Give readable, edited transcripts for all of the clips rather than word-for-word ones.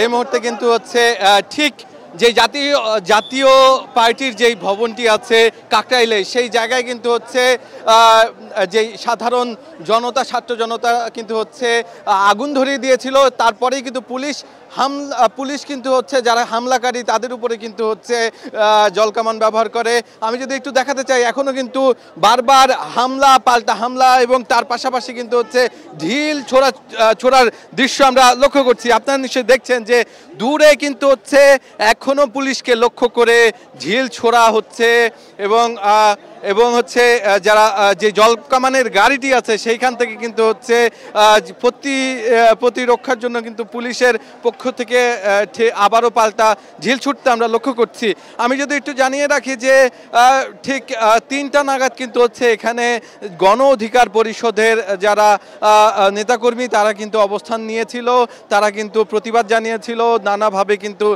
এই মুহূর্তে কিন্তু হচ্ছে ঠিক যে জাতীয় পার্টির যেই ভবনটি আছে কাকরাইলে, সেই জায়গায় কিন্তু হচ্ছে যেই সাধারণ জনতা, ছাত্র জনতা কিন্তু হচ্ছে আগুন ধরিয়ে দিয়েছিল। তারপরেই কিন্তু পুলিশ কিন্তু হচ্ছে যারা হামলাকারী তাদের উপরে কিন্তু হচ্ছে জলকামান ব্যবহার করে। আমি যদি একটু দেখাতে চাই, এখনও কিন্তু বারবার হামলা, পাল্টা হামলা এবং তার পাশাপাশি কিন্তু হচ্ছে ঢিল ছোড়ার দৃশ্য আমরা লক্ষ্য করছি। আপনারা নিশ্চয়ই দেখছেন যে দূরে কিন্তু হচ্ছে এখনো পুলিশকে লক্ষ্য করে ঢিল ছোড়া হচ্ছে এবং হচ্ছে যারা যে জলকামানের গাড়িটি আছে সেইখান থেকে কিন্তু হচ্ছে প্রতিরক্ষার জন্য কিন্তু পুলিশের পক্ষ থেকে আবারও পাল্টা ঢিল ছুটতে আমরা লক্ষ্য করছি। আমি যদি একটু জানিয়ে রাখি যে ঠিক 3টা নাগাদ কিন্তু হচ্ছে এখানে গণ অধিকার পরিষদের যারা নেতাকর্মী তারা কিন্তু অবস্থান নিয়েছিল, তারা কিন্তু প্রতিবাদ জানিয়েছিল নানাভাবে, কিন্তু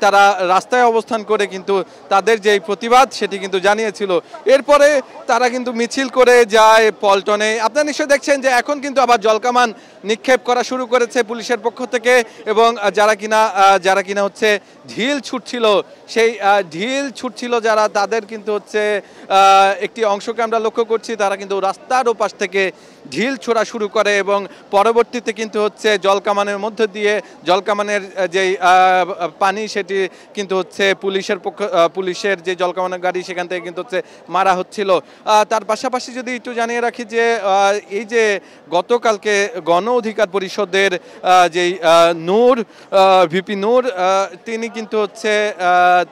তারা রাস্তায় অবস্থান করে কিন্তু তাদের যে প্রতিবাদ সেটি কিন্তু জানিয়েছিল। এরপরে তারা কিন্তু মিছিল করে যায় পল্টনে। আপনারা নিশ্চয়ই দেখছেন যে এখন কিন্তু আবার জলকামান নিক্ষেপ করা শুরু করেছে পুলিশের পক্ষ থেকে, এবং যারা কিনা হচ্ছে ঢিল ছুটছিল, সেই ঢিল ছুটছিল যারা, তাদের কিন্তু হচ্ছে একটি অংশকে আমরা লক্ষ্য করছি, তারা কিন্তু রাস্তার ওপাশ থেকে ঢিল ছোড়া শুরু করে এবং পরবর্তীতে কিন্তু হচ্ছে জলকামানের মধ্য দিয়ে জলকামানের যেই পানি সেটি কিন্তু হচ্ছে পুলিশের যে জলকামানের গাড়ি সেখান থেকে কিন্তু হচ্ছে মারা হচ্ছিল। তার পাশাপাশি যদি একটু জানিয়ে রাখি যে এই যে গতকালকে গণ অধিকার পরিষদের যেই ভিপি নূর, তিনি কিন্তু হচ্ছে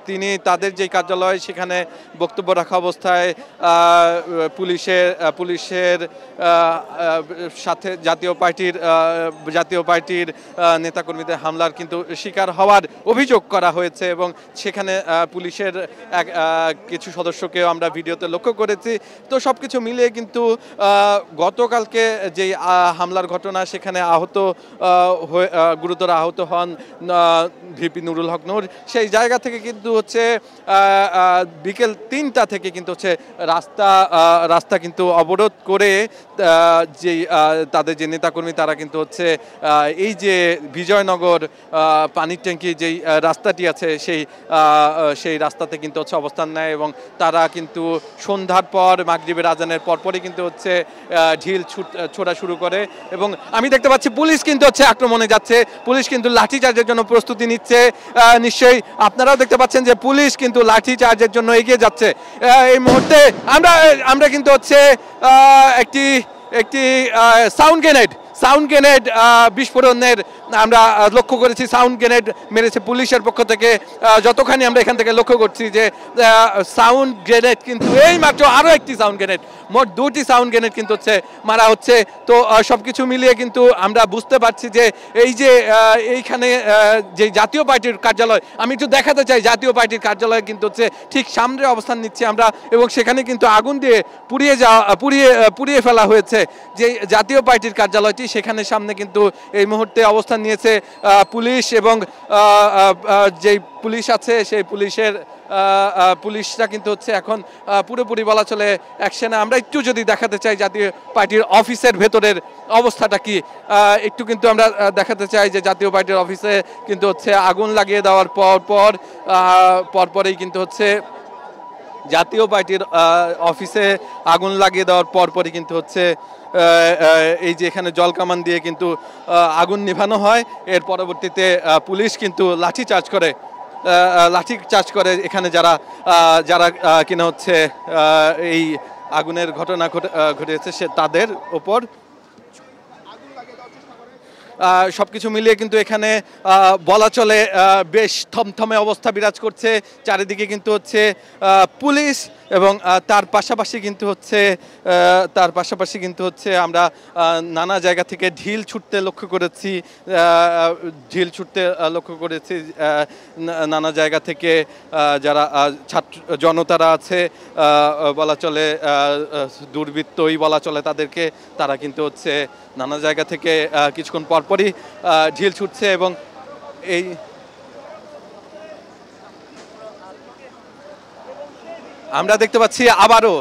তিনি তাদের যে কার্যালয় সেখানে বক্তব্য রাখা অবস্থায় পুলিশের সাথে জাতীয় পার্টির নেতাকর্মীদের হামলার কিন্তু শিকার হওয়ার অভিযোগ করা হয়েছে, এবং সেখানে পুলিশের কিছু সদস্যকেও আমরা ভিডিওতে লক্ষ্য করেছি। তো সবকিছু মিলিয়ে কিন্তু গতকালকে যে হামলার ঘটনা, সেখানে গুরুতর আহত হন ভিপি নুরুল হক নূর। সেই জায়গা থেকে কিন্তু হচ্ছে বিকেল 3টা থেকে কিন্তু হচ্ছে রাস্তা কিন্তু অবরোধ করে তাদের যে নেতাকর্মী তারা কিন্তু হচ্ছে এই যে বিজয়নগর পানির ট্যাঙ্কি যেই রাস্তাটি আছে সেই রাস্তাতে কিন্তু হচ্ছে অবস্থান নেয়, এবং তারা কিন্তু সন্ধ্যার পর মাগরিবের আজানের পরপরই কিন্তু হচ্ছে ঢিল ছোড়া শুরু করে। এবং আমি দেখতে পাচ্ছি পুলিশ কিন্তু হচ্ছে আক্রমণে যাচ্ছে, পুলিশ কিন্তু লাঠিচার্জের জন্য প্রস্তুতি নিচ্ছে। নিশ্চয়ই আপনারাও দেখতে পাচ্ছেন যে পুলিশ কিন্তু লাঠিচার্জের জন্য এগিয়ে যাচ্ছে। এই মুহূর্তে আমরা কিন্তু হচ্ছে একটি সাউন্ড গ্রেনেড বিস্ফোরণের আমরা লক্ষ্য করেছি। সাউন্ড গ্রেনেড মেরেছে পুলিশের পক্ষ থেকে। যতখানি আমরা এখান থেকে লক্ষ্য করছি যে সাউন্ড গ্রেনেড কিন্তু এই মাত্র আরও একটি সাউন্ড গ্রেনেড, মোট 2টি সাউন্ড গ্রেনেড কিন্তু হচ্ছে মারা হচ্ছে। তো সবকিছু মিলিয়ে কিন্তু আমরা বুঝতে পারছি যে এই যে এইখানে যে জাতীয় পার্টির কার্যালয়, আমি একটু দেখাতে চাই, জাতীয় পার্টির কার্যালয় কিন্তু হচ্ছে ঠিক সামনে অবস্থান নিচ্ছি আমরা, এবং সেখানে কিন্তু আগুন দিয়ে পুড়িয়ে ফেলা হয়েছে যে জাতীয় পার্টির কার্যালয়টি, সেখানে সামনে কিন্তু এই মুহূর্তে অবস্থান নিয়েছে পুলিশ, এবং যেই পুলিশ আছে সেই পুলিশরা কিন্তু হচ্ছে এখন পুরোপুরি বলা চলে অ্যাকশনে। আমরা একটু যদি দেখাতে চাই জাতীয় পার্টির অফিসের ভেতরের অবস্থাটা কি, একটু কিন্তু আমরা দেখাতে চাই যে জাতীয় পার্টির অফিসে কিন্তু হচ্ছে আগুন লাগিয়ে দেওয়ার পরপরেই কিন্তু হচ্ছে জাতীয় পার্টির অফিসে আগুন লাগিয়ে দেওয়ার পরপরই কিন্তু হচ্ছে এই যে এখানে জলকামান দিয়ে কিন্তু আগুন নিভানো হয়। এর পরবর্তীতে পুলিশ কিন্তু লাঠিচার্জ করে এখানে যারা কিনা হচ্ছে এই আগুনের ঘটনা ঘটেছে তাদের ওপর। সবকিছু মিলিয়ে কিন্তু এখানে বলা চলে বেশ থমথমে অবস্থা বিরাজ করছে। চারিদিকে কিন্তু হচ্ছে পুলিশ, এবং তার পাশাপাশি কিন্তু হচ্ছে আমরা নানা জায়গা থেকে ঢিল ছুটতে লক্ষ্য করেছি নানা জায়গা থেকে যারা ছাত্র জনতারা আছে, বলা চলে দুর্বৃত্তই বলা চলে তাদেরকে, তারা কিন্তু হচ্ছে নানা জায়গা থেকে কিছুক্ষণ পরপরই ঢিল ছুটছে। এবং এই আমরা দেখতে পাচ্ছি আবারও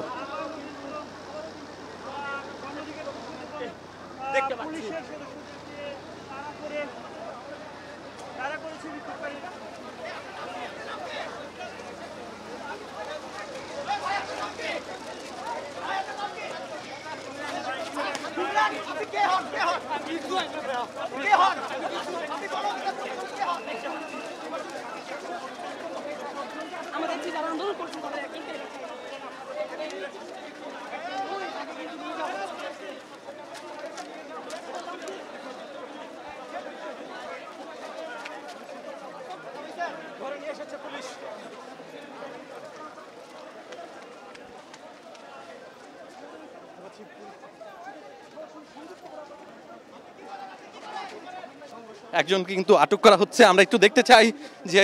একজনকে কিন্তু আটক করা হচ্ছে। আমরা একটু দেখতে চাই যে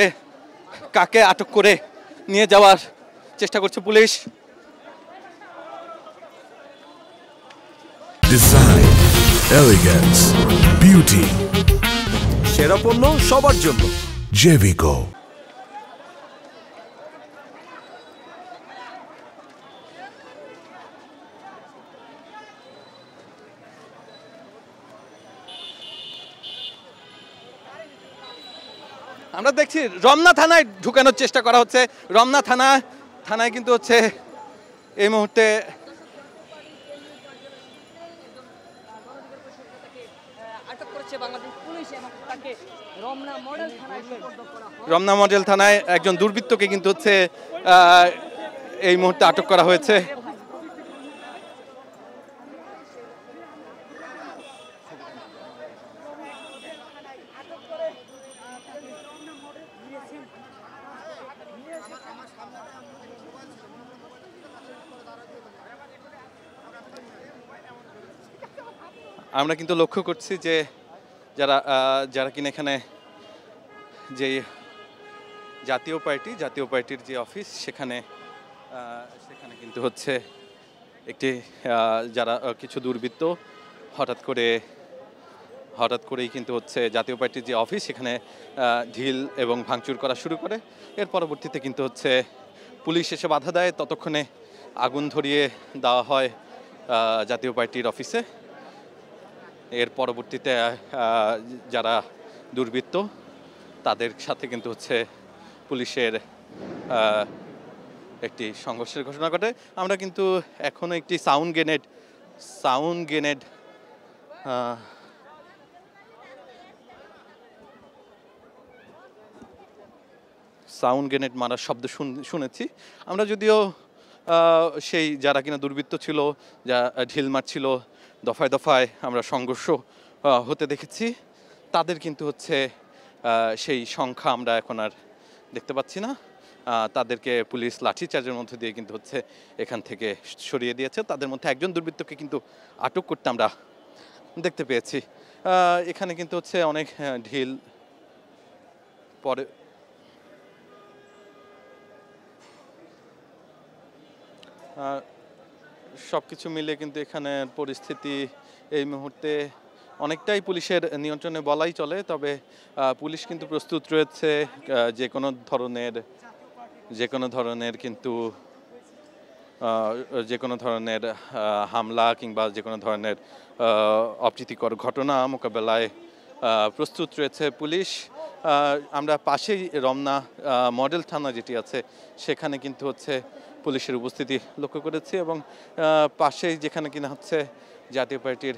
কাকে আটক করে নিয়ে যাওয়ার চেষ্টা করছে পুলিশ। ডিজাইন, এলিগেন্স, বিউটি, সেরা পণ্য সবার জন্য জেভিকো। আমরা দেখছি রমনা থানায় ঢুকানোর চেষ্টা করা হচ্ছে। রমনা থানায় কিন্তু হচ্ছে এই মুহূর্তে রমনা মডেল থানায় একজন দুর্বৃত্তকে কিন্তু হচ্ছে এই মুহূর্তে আটক করা হয়েছে। আমরা কিন্তু লক্ষ্য করছি যে যারা কিনা এখানে যে জাতীয় পার্টির যে অফিস সেখানে কিন্তু হচ্ছে একটি যারা কিছু দুর্বৃত্ত হঠাৎ করেই কিন্তু হচ্ছে জাতীয় পার্টির যে অফিস সেখানে ঢিল এবং ভাঙচুর করা শুরু করে। এর পরবর্তীতে কিন্তু হচ্ছে পুলিশ এসে বাধা দেয়, ততক্ষণে আগুন ধরিয়ে দেওয়া হয় জাতীয় পার্টির অফিসে। এর পরবর্তীতে যারা দুর্বৃত্ত তাদের সাথে কিন্তু হচ্ছে পুলিশের একটি সংঘর্ষের ঘটনা ঘটে। আমরা কিন্তু এখনো একটি সাউন্ড গ্রেনেড মারার শব্দ শুনেছি আমরা, যদিও সেই যারা কিনা দুর্বৃত্ত ছিল, যা ঢিল মারছিল, দফায় দফায় আমরা সংঘর্ষ হতে দেখেছি, তাদের কিন্তু হচ্ছে সেই সংখ্যা আমরা এখন আর দেখতে পাচ্ছি না। তাদেরকে পুলিশ লাঠিচার্জের মধ্যে দিয়ে কিন্তু হচ্ছে এখান থেকে সরিয়ে দিয়েছে। তাদের মধ্যে একজন দুর্বৃত্তকে কিন্তু আটক করতে আমরা দেখতে পেয়েছি। এখানে কিন্তু হচ্ছে অনেক ঢিল পরে সব কিছু মিলে কিন্তু এখানে পরিস্থিতি এই মুহূর্তে অনেকটাই পুলিশের নিয়ন্ত্রণে বলাই চলে। তবে পুলিশ কিন্তু প্রস্তুত রয়েছে যে কোনো ধরনের হামলা কিংবা যে কোনো ধরনের অপ্রীতিকর ঘটনা মোকাবেলায় প্রস্তুত রয়েছে পুলিশ। আমরা পাশেই রমনা মডেল থানা যেটি আছে সেখানে কিন্তু হচ্ছে পুলিশের উপস্থিতি লক্ষ্য করেছি, এবং পাশেই যেখানে কিনা হচ্ছে জাতীয় পার্টির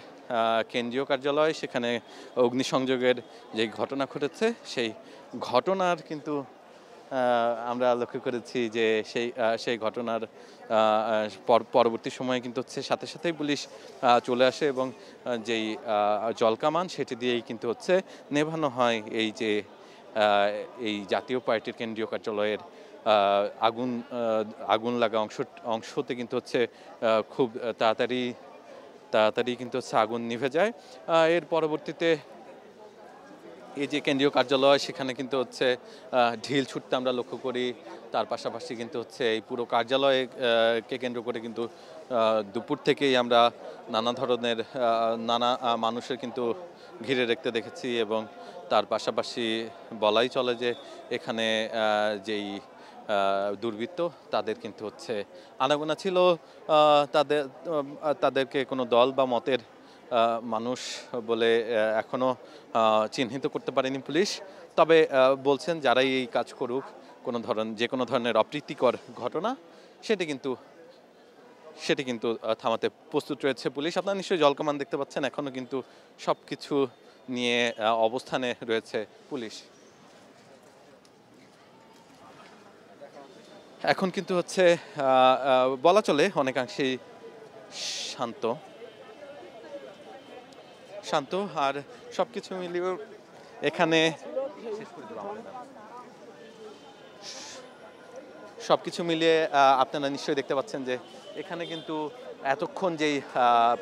কেন্দ্রীয় কার্যালয়, সেখানে অগ্নিসংযোগের যে ঘটনা ঘটেছে সেই ঘটনার কিন্তু আমরা লক্ষ্য করেছি যে সেই ঘটনার পরবর্তী সময়ে কিন্তু হচ্ছে সাথে সাথেই পুলিশ চলে আসে এবং যেই জলকামান সেটি দিয়েই কিন্তু হচ্ছে নেভানো হয় এই জাতীয় পার্টির কেন্দ্রীয় কার্যালয়ের আগুন লাগা অংশতে কিন্তু হচ্ছে খুব তাড়াতাড়ি কিন্তু হচ্ছে আগুন নিভে যায়। এর পরবর্তীতে এই যে কেন্দ্রীয় কার্যালয় সেখানে কিন্তু হচ্ছে ঢিল ছুটতে আমরা লক্ষ্য করি। তার পাশাপাশি কিন্তু হচ্ছে এই পুরো কার্যালয়কে কেন্দ্র করে কিন্তু দুপুর থেকেই আমরা নানা মানুষের কিন্তু ঘিরে রাখতে দেখেছি, এবং তার পাশাপাশি বলাই চলে যে এখানে যেই দুর্বৃত্ত তাদের কিন্তু হচ্ছে আনাগোনা ছিল। তাদেরকে কোনো দল বা মতের মানুষ বলে এখনো চিহ্নিত করতে পারেনি পুলিশ। তবে বলছেন যারাই এই কাজ করুক যে কোনো ধরনের অপ্রীতিকর ঘটনা সেটি কিন্তু থামাতে প্রস্তুত রয়েছে পুলিশ। আপনারা নিশ্চয়ই জলকামান দেখতে পাচ্ছেন, এখনো কিন্তু সবকিছু নিয়ে অবস্থানে রয়েছে পুলিশ। এখন কিন্তু হচ্ছে বলা চলে অনেকাংশেই শান্ত আর সবকিছু মিলিয়ে এখানে সবকিছু মিলিয়ে আপনারা নিশ্চয়ই দেখতে পাচ্ছেন যে এখানে কিন্তু এতক্ষণ যেই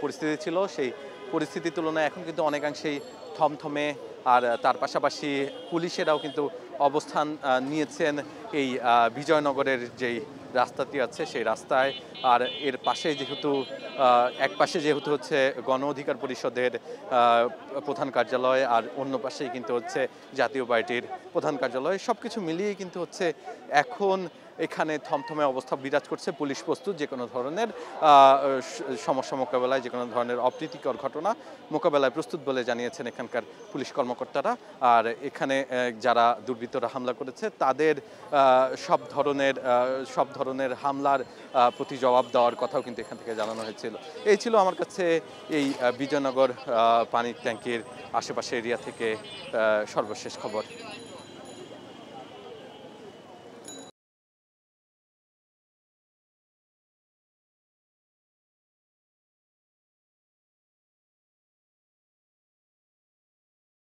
পরিস্থিতি ছিল সেই পরিস্থিতির তুলনায় এখন কিন্তু অনেকাংশেই থমথমে, আর তার পাশাপাশি পুলিশেরাও কিন্তু অবস্থান নিয়েছেন এই বিজয়নগরের যেই রাস্তাটি আছে সেই রাস্তায়। আর এর পাশে যেহেতু এক পাশে যেহেতু হচ্ছে গণ অধিকার পরিষদের প্রধান কার্যালয়, আর অন্য পাশেই কিন্তু হচ্ছে জাতীয় পার্টির প্রধান কার্যালয়, সব কিছু মিলিয়েই কিন্তু হচ্ছে এখন এখানে থমথমে অবস্থা বিরাজ করছে। পুলিশ প্রস্তুত যে কোনো ধরনের সমস্যা মোকাবেলায়, যে কোনো ধরনের অপ্রীতিকর ঘটনা মোকাবেলায় প্রস্তুত বলে জানিয়েছেন এখানকার পুলিশ কর্মকর্তারা। আর এখানে যারা দুর্বৃত্তরা হামলা করেছে তাদের সব ধরনের হামলার প্রতি জবাব দেওয়ার কথাও কিন্তু এখান থেকে জানানো হয়েছিল। এই ছিল আমার কাছে এই বিজয়নগর পানির ট্যাঙ্কির আশেপাশে এরিয়া থেকে সর্বশেষ খবর।